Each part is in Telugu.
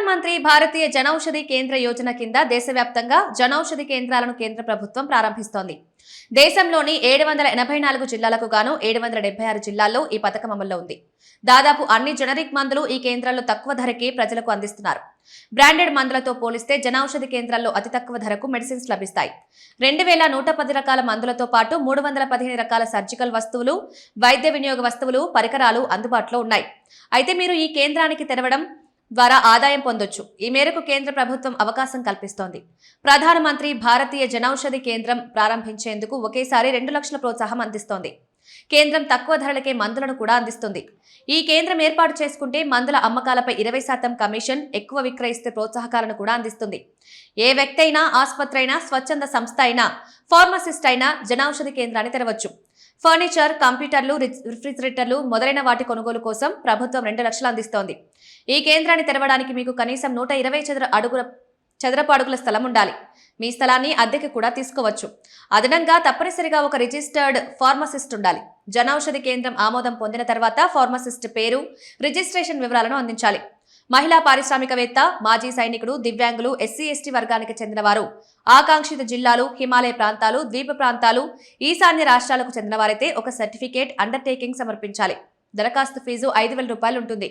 ప్రధానమంత్రి భారతీయ జనౌషధి కేంద్ర యోజన కింద దేశవ్యాప్తంగా జనౌషధి కేంద్రాలను కేంద్ర ప్రభుత్వం ప్రారంభిస్తోంది. దేశంలోని 784 జిల్లాలకు గాను 776 జిల్లాల్లో ఈ పథకం అమల్లో ఉంది. దాదాపు అన్ని జనరిక్ మందులు ఈ కేంద్రాల్లో తక్కువ ధరకే ప్రజలకు అందిస్తున్నారు. బ్రాండెడ్ మందులతో పోలిస్తే జనౌషధి కేంద్రాల్లో అతి తక్కువ ధరకు మెడిసిన్స్ లభిస్తాయి. 2110 రకాల మందులతో పాటు 315 రకాల సర్జికల్ వస్తువులు, వైద్య వినియోగ వస్తువులు, పరికరాలు అందుబాటులో ఉన్నాయి. అయితే మీరు ఈ కేంద్రానికి తెరవడం ద్వారా ఆదాయం పొందొచ్చు. ఈ మేరకు కేంద్ర ప్రభుత్వం అవకాశం కల్పిస్తోంది. ప్రధానమంత్రి భారతీయ జనౌషధి కేంద్రం ప్రారంభించేందుకు ఒకేసారి 2 లక్షల ప్రోత్సాహం అందిస్తోంది. కేంద్రం తక్కువ ధరలకే మందులను కూడా అందిస్తుంది. ఈ కేంద్రం ఏర్పాటు చేసుకుంటే మందుల అమ్మకాలపై 20% కమిషన్, ఎక్కువ విక్రయిస్తే ప్రోత్సాహకాలను కూడా అందిస్తుంది. ఏ వ్యక్తి అయినా, ఆసుపత్రి అయినా, స్వచ్ఛంద సంస్థ అయినా, ఫార్మసిస్ట్ అయినా జనౌషధి కేంద్రాన్ని తెరవచ్చు. ఫర్నిచర్, కంప్యూటర్లు, రిఫ్రిజిరేటర్లు మొదలైన వాటి కొనుగోలు కోసం ప్రభుత్వం 2 లక్షలు అందిస్తోంది. ఈ కేంద్రాన్ని తెరవడానికి మీకు కనీసం 120 చదరపు అడుగుల స్థలం ఉండాలి. మీ స్థలాన్ని అద్దెకి కూడా తీసుకోవచ్చు. అదనంగా తప్పనిసరిగా ఒక రిజిస్టర్డ్ ఫార్మసిస్ట్ ఉండాలి. జనౌషధి కేంద్రం ఆమోదం పొందిన తర్వాత ఫార్మసిస్ట్ పేరు, రిజిస్ట్రేషన్ వివరాలను అందించాలి. మహిళా పారిశ్రామికవేత్త, మాజీ సైనికుడు, దివ్యాంగులు, ఎస్సీ/ఎస్టీ వర్గానికి చెందిన వారు, ఆకాంక్షిత జిల్లాలు, హిమాలయ ప్రాంతాలు, ద్వీప ప్రాంతాలు, ఈశాన్య రాష్ట్రాలకు చెందిన వారైతే ఒక సర్టిఫికేట్, అండర్టేకింగ్ సమర్పించాలి. దరఖాస్తు ఫీజు 5,000 రూపాయలు ఉంటుంది.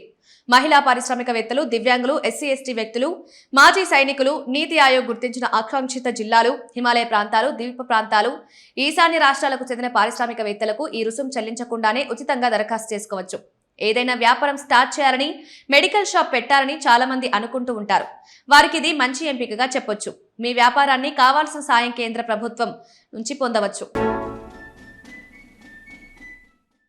మహిళా పారిశ్రామికవేత్తలు, దివ్యాంగులు, ఎస్సీ/ఎస్టీ వ్యక్తులు, మాజీ సైనికులు, నీతి ఆయోగ్ గుర్తించిన ఆకాంక్షిత జిల్లాలు, హిమాలయ ప్రాంతాలు, ద్వీప ప్రాంతాలు, ఈశాన్య రాష్ట్రాలకు చెందిన పారిశ్రామికవేత్తలకు ఈ రుసుం చెల్లించకుండానే ఉచితంగా దరఖాస్తు చేసుకోవచ్చు. ఏదైనా వ్యాపారం స్టార్ట్ చేయాలని, మెడికల్ షాప్ పెట్టాలని చాలా మంది అనుకుంటూ ఉంటారు. వారికి ఇది మంచి ఎంపికగా చెప్పొచ్చు. మీ వ్యాపారాన్ని కావాల్సిన సాయం కేంద్ర ప్రభుత్వం నుంచి పొందవచ్చు.